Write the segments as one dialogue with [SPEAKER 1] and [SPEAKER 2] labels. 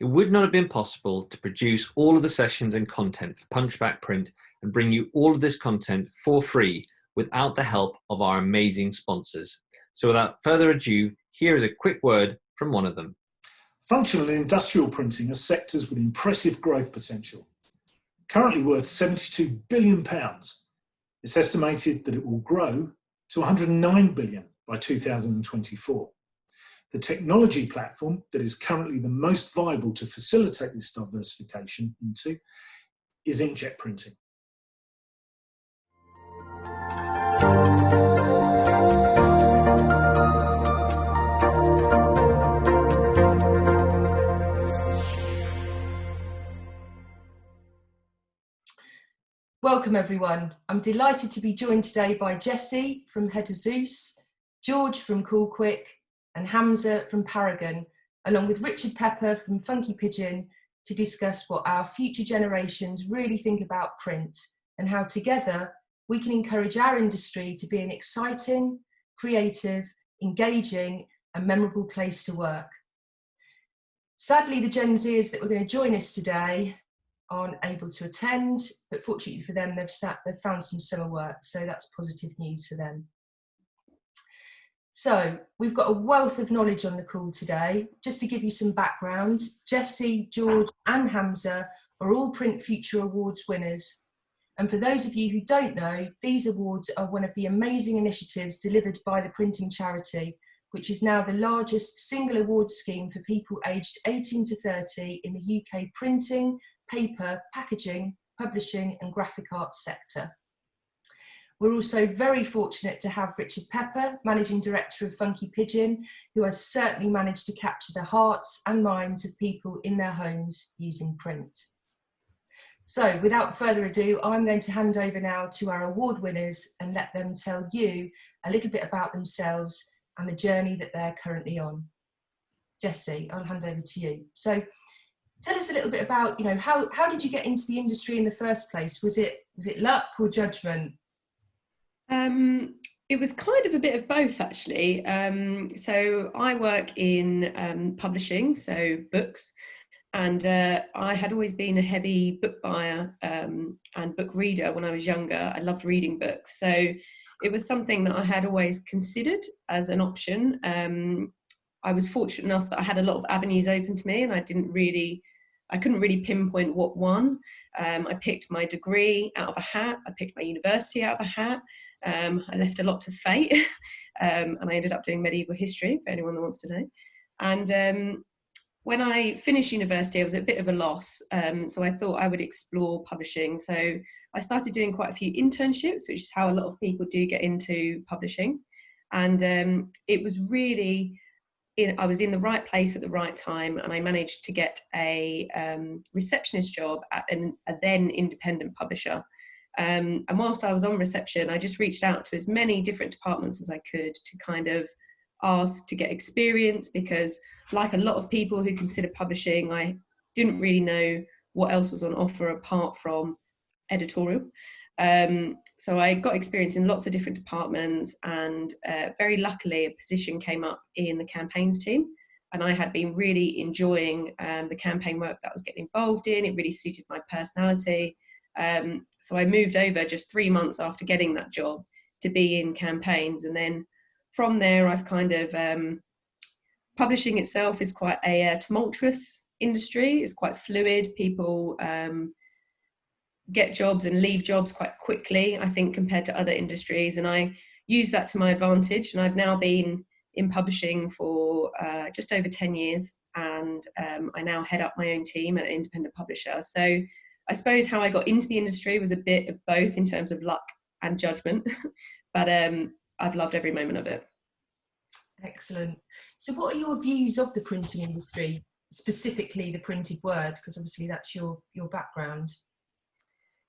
[SPEAKER 1] It would not have been possible to produce all of the sessions and content for Punchback Print and bring you all of this content for free without the help of our amazing sponsors. So without further ado, here is a quick word from one of them.
[SPEAKER 2] Functional and industrial printing are sectors with impressive growth potential. Currently worth £72 billion, it's estimated that it will grow to £109 billion by 2024. The technology platform that is currently the most viable to facilitate this diversification into is inkjet printing.
[SPEAKER 3] Welcome everyone. I'm delighted to be joined today by Jesse from Head of Zeus, George from Cool Quick, and Hamza from Paragon, along with Richard Pepper from Funky Pigeon, to discuss what our future generations really think about print and how together we can encourage our industry to be an exciting, creative, engaging and memorable place to work. Sadly, the Gen Zers that were going to join us today aren't able to attend, but fortunately for them, they've found some summer work, so that's positive news for them. So we've got a wealth of knowledge on the call today. Just to give you some background, Jesse, George and Hamza are all Print Future Awards winners. And for those of you who don't know, these awards are one of the amazing initiatives delivered by the Printing Charity, which is now the largest single award scheme for people aged 18 to 30 in the UK printing, paper, packaging, publishing and graphic arts sector. We're also very fortunate to have Richard Pepper, Managing Director of Funky Pigeon, who has certainly managed to capture the hearts and minds of people in their homes using print. So without further ado, I'm going to hand over now to our award winners and let them tell you a little bit about themselves and the journey that they're currently on. Jesse, I'll hand over to you. So tell us a little bit about, how did you get into the industry in the first place? Was it luck or judgment?
[SPEAKER 4] It was kind of a bit of both, actually. So I work in publishing, so books, and I had always been a heavy book buyer and book reader when I was younger. I loved reading books, so it was something that I had always considered as an option. I was fortunate enough that I had a lot of avenues open to me, and I couldn't really pinpoint what one. I picked my degree out of a hat. I picked my university out of a hat. I left a lot to fate, and I ended up doing medieval history, for anyone that wants to know. And when I finished university, I was at a bit of a loss, so I thought I would explore publishing. So I started doing quite a few internships, which is how a lot of people do get into publishing. And it was really, I was in the right place at the right time, and I managed to get a receptionist job at a then independent publisher. And whilst I was on reception, I just reached out to as many different departments as I could to kind of ask to get experience, because like a lot of people who consider publishing, I didn't really know what else was on offer apart from editorial. So I got experience in lots of different departments, and very luckily a position came up in the campaigns team, and I had been really enjoying the campaign work that I was getting involved in. It really suited my personality. So I moved over just 3 months after getting that job to be in campaigns, and then from there I've kind of publishing itself is quite a tumultuous industry. It's quite fluid. People get jobs and leave jobs quite quickly, I think, compared to other industries, and I use that to my advantage. And I've now been in publishing for just over 10 years, and I now head up my own team at an independent publisher. So I suppose how I got into the industry was a bit of both in terms of luck and judgment, but I've loved every moment of it.
[SPEAKER 3] Excellent. So what are your views of the printing industry, specifically the printed word, because obviously that's your background?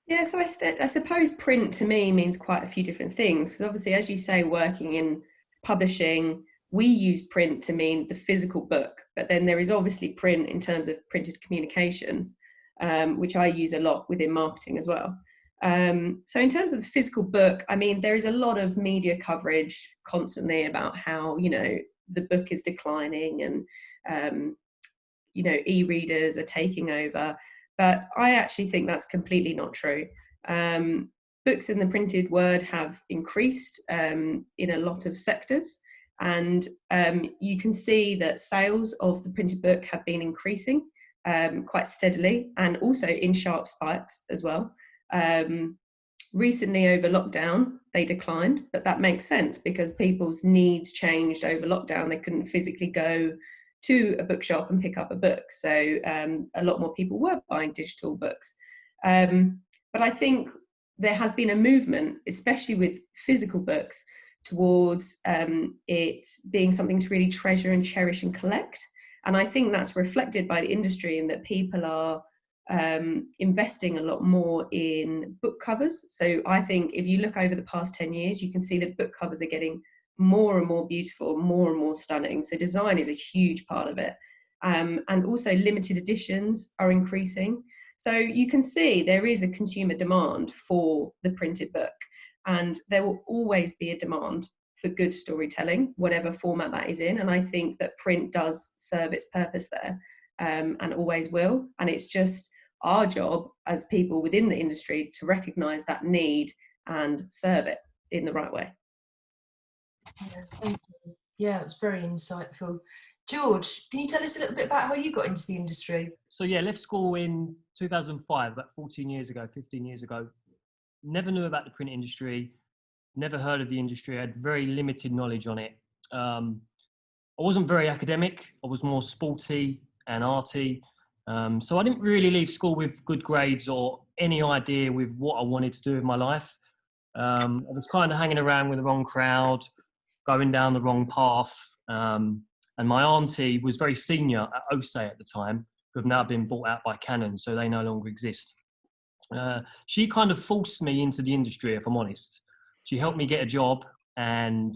[SPEAKER 4] Yeah, so I suppose print to me means quite a few different things. Because obviously, as you say, working in publishing, we use print to mean the physical book, but then there is obviously print in terms of printed communications, which I use a lot within marketing as well. So in terms of the physical book, I mean, there is a lot of media coverage constantly about how, the book is declining, and, e-readers are taking over. But I actually think that's completely not true. Books in the printed word have increased in a lot of sectors, and you can see that sales of the printed book have been increasing quite steadily, and also in sharp spikes as well. Recently over lockdown they declined, but that makes sense because people's needs changed over lockdown. They couldn't physically go to a bookshop and pick up a book, so a lot more people were buying digital books. But I think there has been a movement, especially with physical books, towards it being something to really treasure and cherish and collect. And I think that's reflected by the industry in that people are investing a lot more in book covers. So I think if you look over the past 10 years, you can see that book covers are getting more and more beautiful, more and more stunning. So design is a huge part of it. And also limited editions are increasing. So you can see there is a consumer demand for the printed book, and there will always be a demand for good storytelling, whatever format that is in. And I think that print does serve its purpose there, and always will. And it's just our job as people within the industry to recognise that need and serve it in the right way.
[SPEAKER 3] Yeah, thank you. Yeah, it was very insightful. George, can you tell us a little bit about how you got into the industry?
[SPEAKER 5] So yeah, left school in 2005, about 15 years ago. Never knew about the print industry, never heard of the industry. I had very limited knowledge on it. I wasn't very academic. I was more sporty and arty. So I didn't really leave school with good grades or any idea with what I wanted to do with my life. I was kind of hanging around with the wrong crowd, going down the wrong path. And my auntie was very senior at OSE at the time, who have now been bought out by Canon, so they no longer exist. She kind of forced me into the industry, if I'm honest. She helped me get a job, and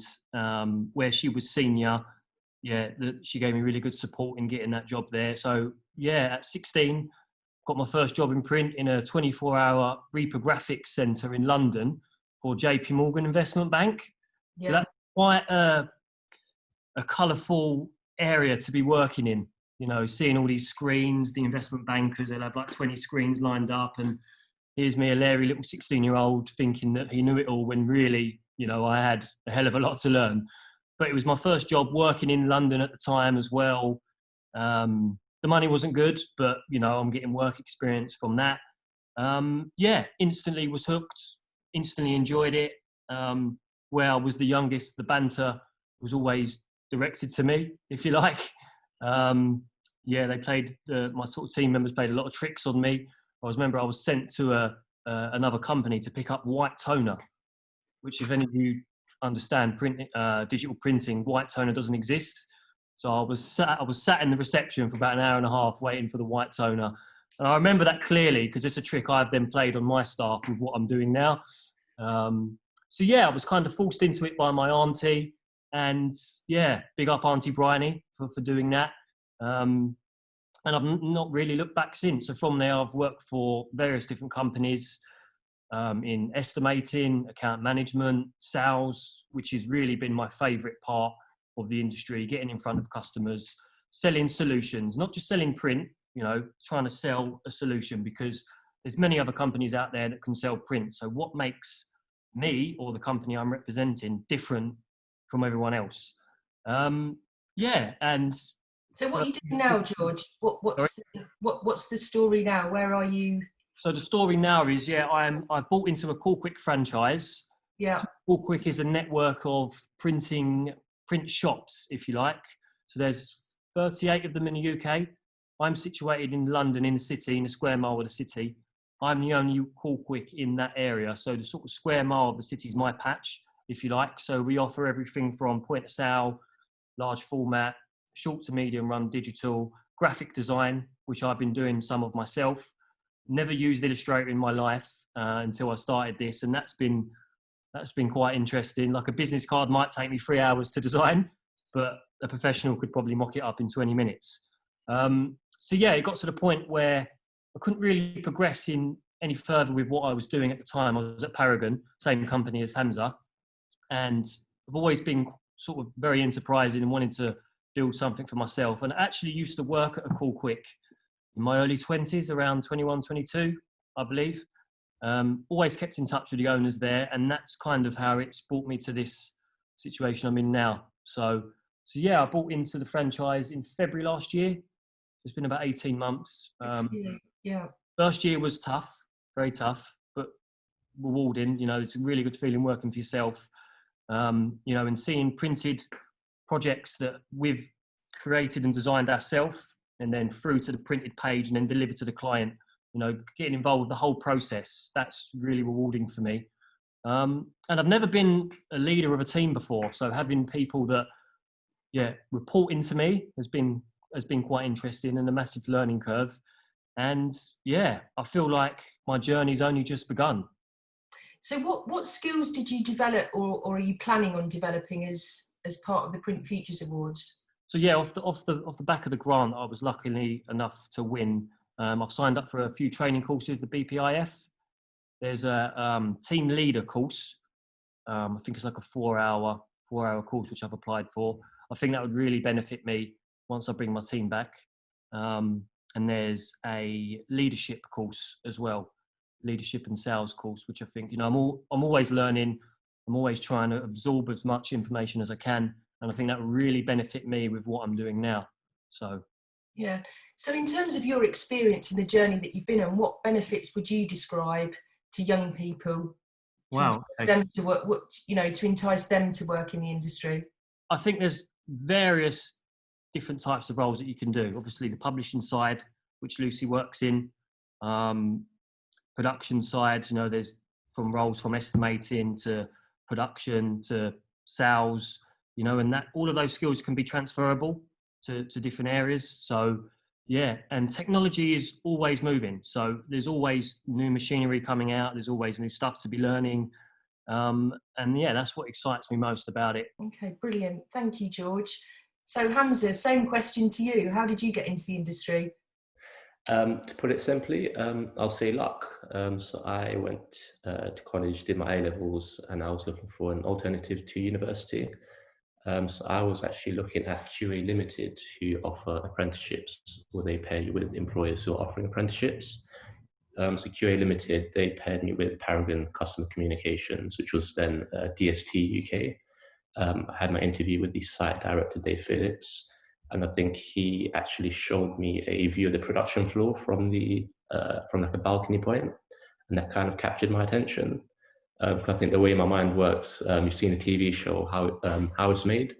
[SPEAKER 5] where she was senior, she gave me really good support in getting that job there. So yeah, at 16, got my first job in print in a 24-hour reprographics centre in London for JP Morgan Investment Bank.
[SPEAKER 3] Yeah.
[SPEAKER 5] So that's quite a colourful area to be working in, you know, seeing all these screens, the investment bankers, they'll have like 20 screens lined up, and here's me, a leery little 16-year-old thinking that he knew it all when really, you know, I had a hell of a lot to learn. But it was my first job working in London at the time as well. The money wasn't good, but, you know, I'm getting work experience from that. Instantly was hooked, instantly enjoyed it. Where I was the youngest, the banter was always directed to me, if you like. They played, my sort of team members played a lot of tricks on me. I was sent to another company to pick up white toner, which if any of you understand digital printing, white toner doesn't exist. So I was sat in the reception for about an hour and a half waiting for the white toner. And I remember that clearly because it's a trick I've then played on my staff with what I'm doing now. I was kind of forced into it by my auntie, and big up Auntie Bryony for doing that. And I've not really looked back since. So from there, I've worked for various different companies in estimating, account management, sales, which has really been my favourite part of the industry, getting in front of customers, selling solutions, not just selling print, you know, trying to sell a solution, because there's many other companies out there that can sell print. So what makes me or the company I'm representing different from everyone else? And
[SPEAKER 3] so what are you doing now, George? What's the story now? Where are you?
[SPEAKER 5] So the story now is, I bought into a Call Quick franchise.
[SPEAKER 3] Yeah.
[SPEAKER 5] Call Quick is a network of print shops, if you like. So there's 38 of them in the UK. I'm situated in London, in the city, in a square mile of the city. I'm the only Call Quick in that area. So the sort of square mile of the city is my patch, if you like. So we offer everything from point of sale, large format, short to medium run digital, graphic design, which I've been doing some of myself. Never used Illustrator in my life until I started this, and that's been quite interesting. Like a business card might take me 3 hours to design, but a professional could probably mock it up in 20 minutes. It got to the point where I couldn't really progress in any further with what I was doing at the time. I was at Paragon, same company as Hamza, and I've always been sort of very enterprising and wanting to build something for myself. And I actually used to work at a Call Quick in my early 20s, around 21, 22, I believe. Always kept in touch with the owners there, and that's kind of how it's brought me to this situation I'm in now. So yeah, I bought into the franchise in February last year. It's been about 18 months.
[SPEAKER 3] Yeah.
[SPEAKER 5] First year was tough, very tough, but rewarding. You know, it's a really good feeling working for yourself. You know, and seeing printed projects that we've created and designed ourselves, and then through to the printed page and then delivered to the client. You know, getting involved with the whole process, that's really rewarding for me. And I've never been a leader of a team before, so having people that, reporting to me has been quite interesting and a massive learning curve. And yeah, I feel like my journey's only just begun.
[SPEAKER 3] So what skills did you develop, or are you planning on developing as part of the Print Futures Awards?
[SPEAKER 5] So yeah, off the back of the grant, I was lucky enough to win. I've signed up for a few training courses with the BPIF. There's a team leader course. I think it's like a 4-hour course which I've applied for. I think that would really benefit me once I bring my team back. And there's a leadership course as well, leadership and sales course, which I think, you know, I'm always learning. I'm always trying to absorb as much information as I can, and I think that will really benefit me with what I'm doing now. So.
[SPEAKER 3] Yeah. So in terms of your experience and the journey that you've been on, what benefits would you describe to young people?
[SPEAKER 5] Wow.
[SPEAKER 3] Them to work, to entice them to work in the industry?
[SPEAKER 5] I think there's various different types of roles that you can do. Obviously, the publishing side, which Lucy works in, production side. You know, there's roles from estimating to production to sales. You know, and that all of those skills can be transferable to different areas. So yeah, and technology is always moving. So there's always new machinery coming out. There's always new stuff to be learning. And yeah, that's what excites me most about it.
[SPEAKER 3] Okay, brilliant. Thank you, George. So Hamza, same question to you. How did you get into the industry?
[SPEAKER 6] To put it simply, I'll say luck. So I went to college, did my A-levels, and I was looking for an alternative to university. So I was actually looking at QA Limited, who offer apprenticeships, where they pair you with employers who are offering apprenticeships. So QA Limited, they paired me with Paragon Customer Communications, which was then DST UK. I had my interview with the site director, Dave Phillips, and I think he actually showed me a view of the production floor from like a balcony point, and that kind of captured my attention. I think the way my mind works, you've seen the TV show, how it's made.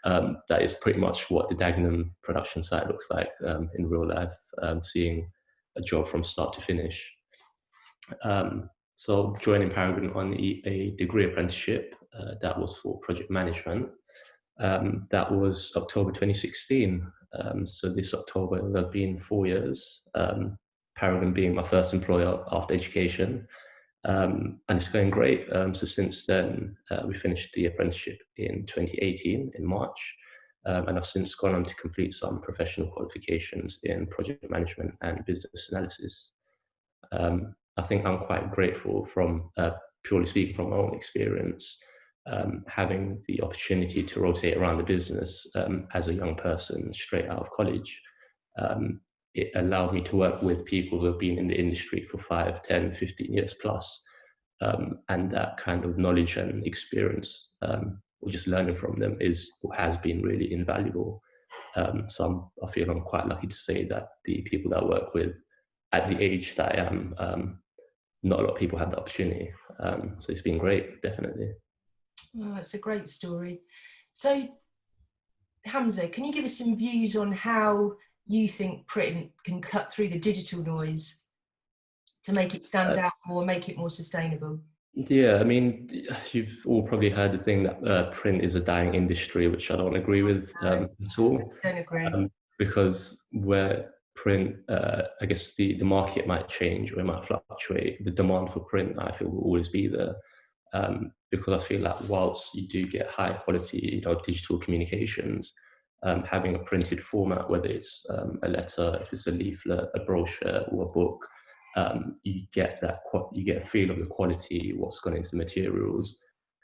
[SPEAKER 6] That is pretty much what the Dagenham production site looks like in real life, seeing a job from start to finish. So joining Paragon on a degree apprenticeship, that was for project management. That was October 2016. So this October will have been 4 years. Paragon being my first employer after education. And it's going great. So since then, we finished the apprenticeship in 2018 in March. And I've since gone on to complete some professional qualifications in project management and business analysis. I think I'm quite grateful from purely speaking from my own experience, having the opportunity to rotate around the business as a young person straight out of college. It allowed me to work with people who have been in the industry for 5, 10, 15 years plus. And that kind of knowledge and experience, or just learning from them has been really invaluable. So I feel I'm quite lucky to say that the people that I work with at the age that I am, not a lot of people have the opportunity. So it's been great, definitely.
[SPEAKER 3] Oh, it's a great story. So Hamza, can you give us some views on how you think print can cut through the digital noise to make it stand out more, make it more sustainable?
[SPEAKER 6] Yeah, I mean, you've all probably heard the thing that print is a dying industry, which I don't agree with at all.
[SPEAKER 3] Don't agree.
[SPEAKER 6] Because where print, I guess the market might change or it might fluctuate, the demand for print, I feel, will always be there. Because I feel like whilst you do get high quality, digital communications, having a printed format, whether it's a letter, if it's a leaflet, a brochure, or a book, you get a feel of the quality, what's gone into the materials,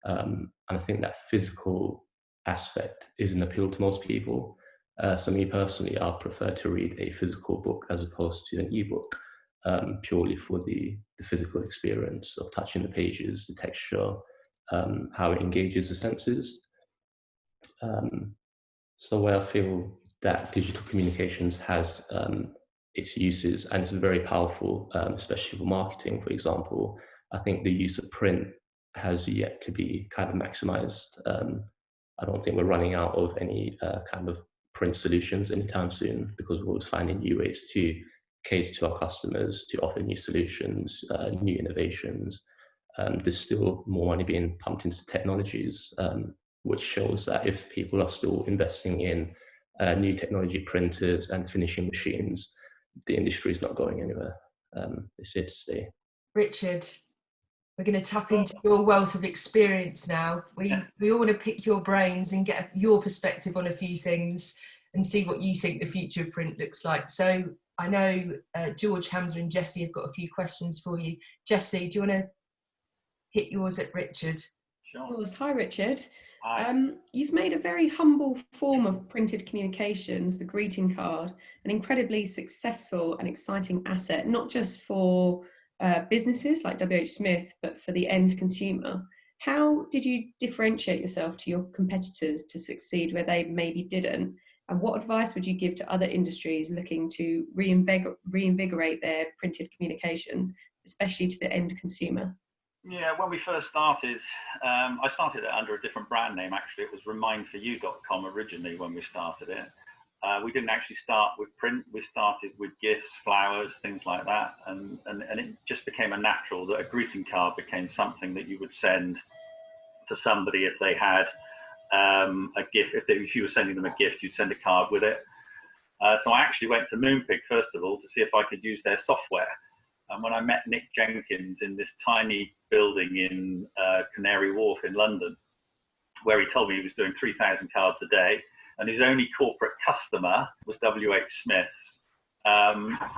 [SPEAKER 6] and I think that physical aspect is an appeal to most people. So me personally, I prefer to read a physical book as opposed to an ebook, purely for the physical experience of touching the pages, the texture, how it engages the senses. So where I feel that digital communications has its uses and it's very powerful, especially for marketing, for example, I think the use of print has yet to be kind of maximized. I don't think we're running out of any kind of print solutions anytime soon, because we're always finding new ways to cater to our customers, to offer new solutions, new innovations. There's still more money being pumped into technologies, which shows that if people are still investing in new technology printers and finishing machines, the industry is not going anywhere. It's here to stay.
[SPEAKER 3] Richard, we're going to tap into your wealth of experience now. We all want to pick your brains and get your perspective on a few things and see what you think the future of print looks like. So I know George, Hamza and Jesse have got a few questions for you. Jesse, do you want to hit yours at Richard?
[SPEAKER 7] Sure.
[SPEAKER 4] Hi, Richard.
[SPEAKER 7] Hi.
[SPEAKER 4] You've made a very humble form of printed communications, the greeting card, an incredibly successful and exciting asset, not just for businesses like WH Smith, but for the end consumer. How did you differentiate yourself to your competitors to succeed where they maybe didn't? And what advice would you give to other industries looking to reinvigorate their printed communications, especially to the end consumer?
[SPEAKER 7] Yeah, when we first started, I started it under a different brand name. Actually, it was remindforyou.com originally when we started it. We didn't actually start with print. We started with gifts, flowers, things like that. And it just became a natural that a greeting card became something that you would send to somebody if they had a gift. If you were sending them a gift, you'd send a card with it. So I actually went to Moonpig, first of all, to see if I could use their software. And when I met Nick Jenkins in this tiny building in Canary Wharf in London, where he told me he was doing 3,000 cards a day, and his only corporate customer was WH Smith's,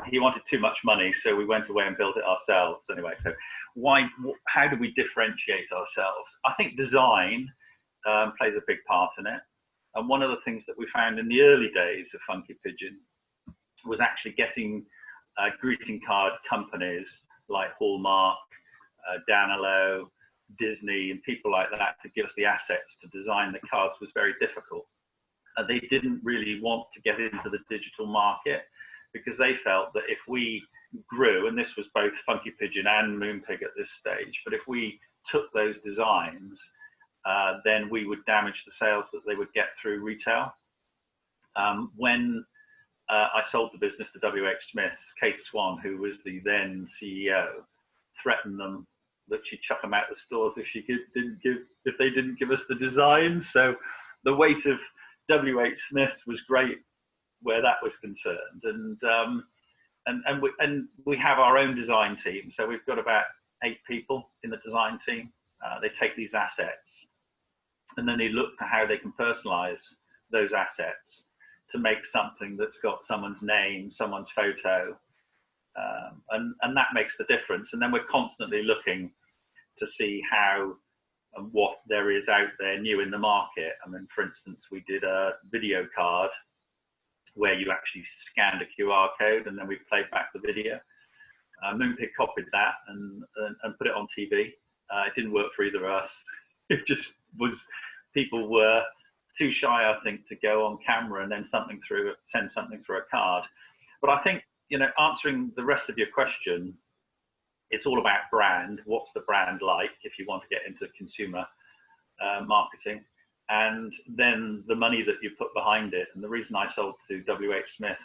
[SPEAKER 7] he wanted too much money, so we went away and built it ourselves. Anyway, so how do we differentiate ourselves? I think design plays a big part in it. And one of the things that we found in the early days of Funky Pigeon was actually getting greeting card companies like Hallmark, Danilo, Disney, and people like that to give us the assets to design the cards was very difficult. They didn't really want to get into the digital market because they felt that if we grew, and this was both Funky Pigeon and Moonpig at this stage, but if we took those designs, then we would damage the sales that they would get through retail. When I sold the business to WH Smith, Kate Swan, who was the then CEO, threatened them that she'd chuck them out the stores if they didn't give us the design. So the weight of WH Smith was great where that was concerned, and we have our own design team. So we've got about 8 people in the design team. They take these assets and then they look to how they can personalize those assets to make something that's got someone's name, someone's photo, and that makes the difference. And then we're constantly looking to see how and what there is out there new in the market. I mean, for instance, we did a video card where you actually scanned a QR code and then we played back the video. Moonpig copied that and put it on TV. It didn't work for either of us. It just was, people were too shy, I think, to go on camera and then send something through a card. But I think, answering the rest of your question, it's all about brand. What's the brand like if you want to get into consumer marketing? And then the money that you put behind it. And the reason I sold to WH Smith's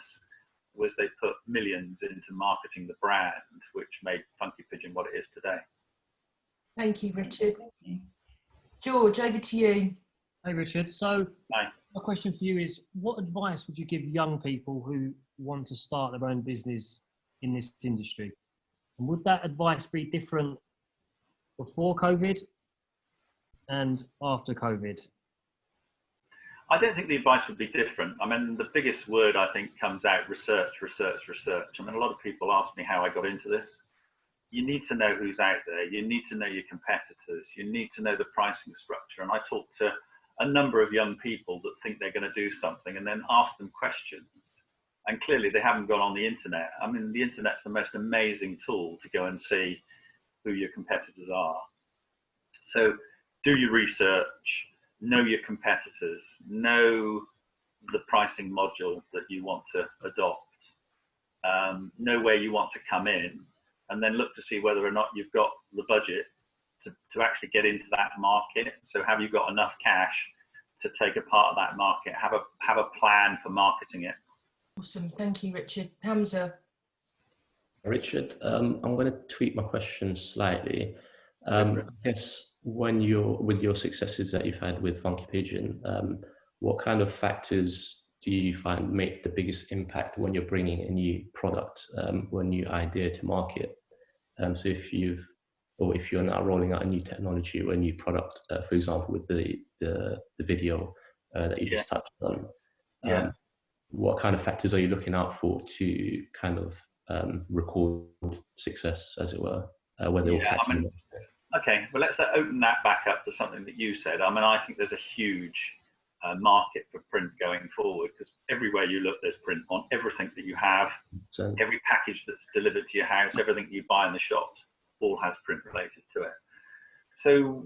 [SPEAKER 7] was they put millions into marketing the brand, which made Funky Pigeon what it is today.
[SPEAKER 3] Thank you, Richard. George, over to you.
[SPEAKER 5] Hey, Richard. So
[SPEAKER 7] Hi.
[SPEAKER 5] my question for you is, what advice would you give young people who want to start their own business in this industry? And would that advice be different before COVID and after COVID?
[SPEAKER 7] I don't think the advice would be different. I mean, the biggest word I think comes out, research. I mean, a lot of people ask me how I got into this. You need to know who's out there. You need to know your competitors. You need to know the pricing structure. And I talked to a number of young people that think they're going to do something and then ask them questions. And clearly they haven't gone on the internet. I mean, the internet's the most amazing tool to go and see who your competitors are. So do your research, know your competitors, know the pricing module that you want to adopt, know where you want to come in, and then look to see whether or not you've got the budget to actually get into that market. So have you got enough cash to take a part of that market? Have a plan for marketing it.
[SPEAKER 3] Awesome, thank you, Richard. Hamza.
[SPEAKER 6] Richard, I'm going to tweak my question slightly. I guess when with your successes that you've had with Funky Pigeon, what kind of factors do you find make the biggest impact when you're bringing a new product or a new idea to market? So if you're now rolling out a new technology or a new product, for example, with the video that you just touched on, what kind of factors are you looking out for to kind of record success, as it were?
[SPEAKER 7] Okay, well, let's open that back up to something that you said. I mean, I think there's a huge market for print going forward, because everywhere you look, there's print on everything that you have. So every package that's delivered to your house, everything you buy in the shops, all has print related to it. So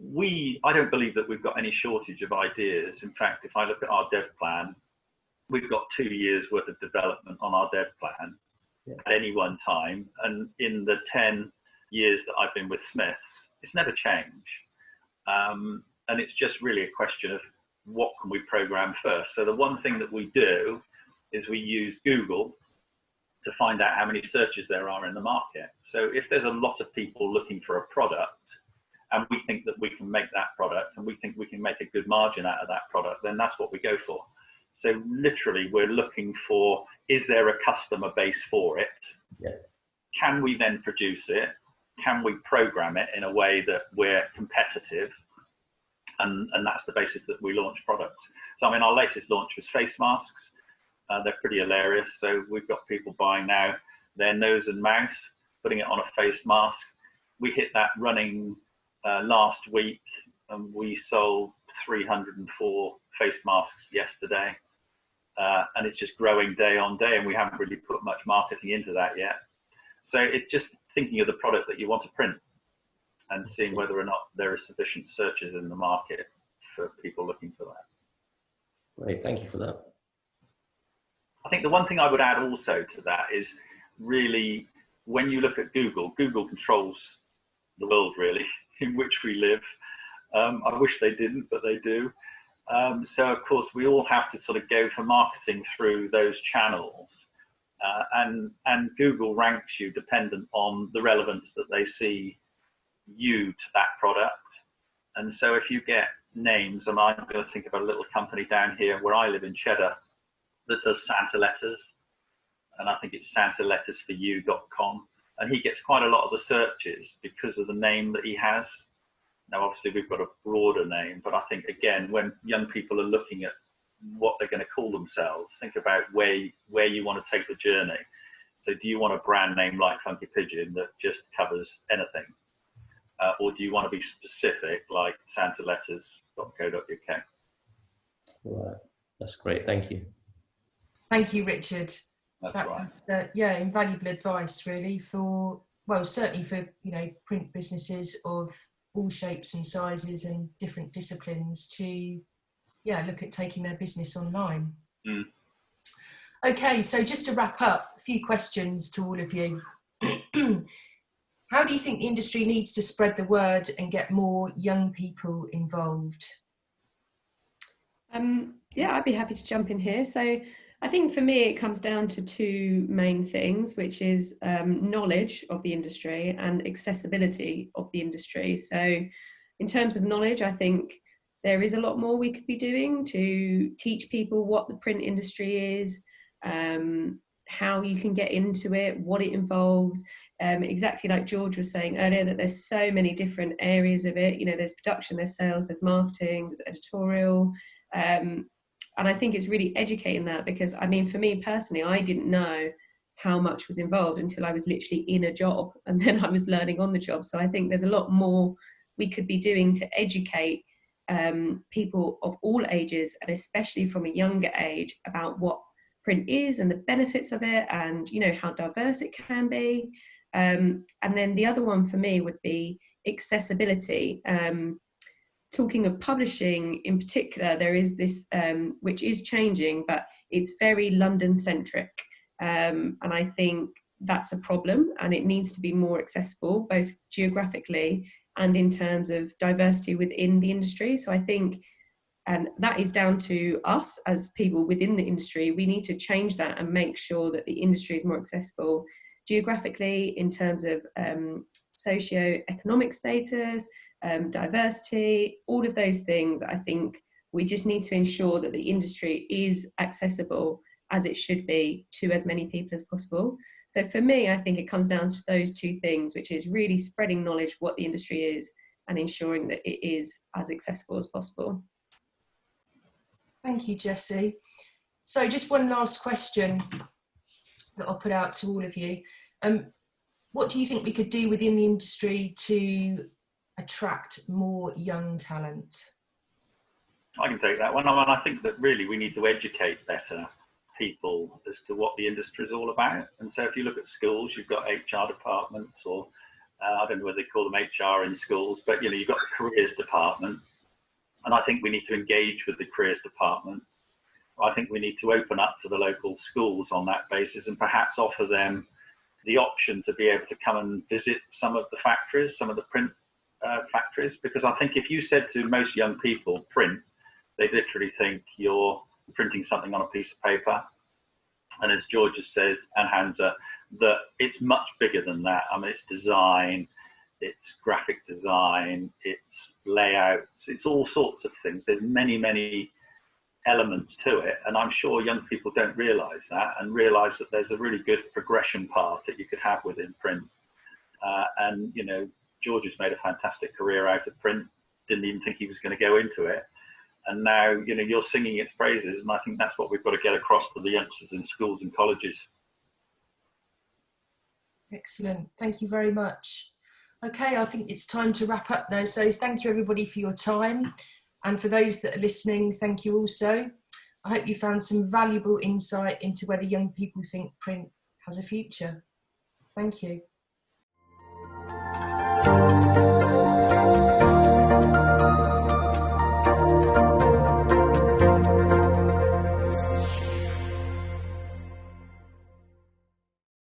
[SPEAKER 7] I don't believe that we've got any shortage of ideas. In fact, if I look at our dev plan, we've got 2 years worth of development on our dev plan at any one time. And in the 10 years that I've been with Smiths, it's never changed. And it's just really a question of what can we program first. So the one thing that we do is we use Google to find out how many searches there are in the market. So if there's a lot of people looking for a product and we think that we can make that product and we think we can make a good margin out of that product, then that's what we go for. So literally we're looking for, is there a customer base for it?
[SPEAKER 6] Yeah.
[SPEAKER 7] Can we then produce it? Can we program it in a way that we're competitive? And that's the basis that we launch products. So I mean, our latest launch was face masks. They're pretty hilarious. So we've got people buying now their nose and mouth, putting it on a face mask. We hit that running last week, and we sold 304 face masks yesterday. And it's just growing day on day, and we haven't really put much marketing into that yet. So it's just thinking of the product that you want to print and seeing whether or not there are sufficient searches in the market for people looking for that.
[SPEAKER 6] Great, thank you for that.
[SPEAKER 7] I think the one thing I would add also to that is really, when you look at Google, Google controls the world really in which we live. I wish they didn't, but they do. So of course we all have to sort of go for marketing through those channels. And Google ranks you dependent on the relevance that they see you to that product. And so if you get names, and I'm going to think about a little company down here where I live in Cheddar that does Santa letters, and I think it's santalettersforyou.com, and he gets quite a lot of the searches because of the name that he has. Now obviously we've got a broader name, but I think again, when young people are looking at what they're going to call themselves, think about where you want to take the journey. So do you want a brand name like Funky Pigeon that just covers anything? Or do you want to be specific like santaletters.co.uk?
[SPEAKER 6] Right. That's great, thank you.
[SPEAKER 3] Thank you, Richard.
[SPEAKER 7] That's
[SPEAKER 3] that
[SPEAKER 7] right.
[SPEAKER 3] was, invaluable advice really for, well, certainly for, print businesses of all shapes and sizes and different disciplines to, look at taking their business online.
[SPEAKER 7] Mm.
[SPEAKER 3] Okay, so just to wrap up, a few questions to all of you. How do you think the industry needs to spread the word and get more young people involved?
[SPEAKER 4] I'd be happy to jump in here. So I think for me, it comes down to two main things, which is knowledge of the industry and accessibility of the industry. So in terms of knowledge, I think there is a lot more we could be doing to teach people what the print industry is, how you can get into it, what it involves. Exactly like George was saying earlier, that there's so many different areas of it. There's production, there's sales, there's marketing, there's editorial. And I think it's really educating that, because I mean, for me personally, I didn't know how much was involved until I was literally in a job, and then I was learning on the job. So I think there's a lot more we could be doing to educate people of all ages, and especially from a younger age, about what print is and the benefits of it, and how diverse it can be. And then the other one for me would be accessibility. Talking of publishing in particular, there is this, which is changing, but it's very London centric. And I think that's a problem, and it needs to be more accessible, both geographically and in terms of diversity within the industry. So I think, and that is down to us as people within the industry, we need to change that and make sure that the industry is more accessible geographically, in terms of socio-economic status, diversity, all of those things. I think we just need to ensure that the industry is accessible as it should be to as many people as possible. So for me, I think it comes down to those two things, which is really spreading knowledge of what the industry is and ensuring that it is as accessible as possible.
[SPEAKER 3] Thank you, Jessie. So just one last question that I'll put out to all of you. What do you think we could do within the industry to attract more young talent?
[SPEAKER 7] I can take that one. I think that really we need to educate better people as to what the industry is all about. And so if you look at schools, you've got HR departments, or I don't know whether they call them HR in schools, but you've got the careers department. And I think we need to engage with the careers department. I think we need to open up to the local schools on that basis, and perhaps offer them the option to be able to come and visit some of the factories, some of the print factories. Because I think if you said to most young people, print, they literally think you're printing something on a piece of paper. And as George says, and Hamza, that it's much bigger than that. I mean, it's design, it's graphic design, it's layouts, it's all sorts of things. There's many, many elements to it, and I'm sure young people don't realise that, and realise that there's a really good progression path that you could have within print. And George has made a fantastic career out of print, didn't even think he was going to go into it, and now you're singing its praises, and I think that's what we've got to get across to the youngsters in schools and colleges.
[SPEAKER 3] Excellent, thank you very much. Okay, I think it's time to wrap up now, so thank you everybody for your time. And for those that are listening, thank you also. I hope you found some valuable insight into whether young people think print has a future. Thank you.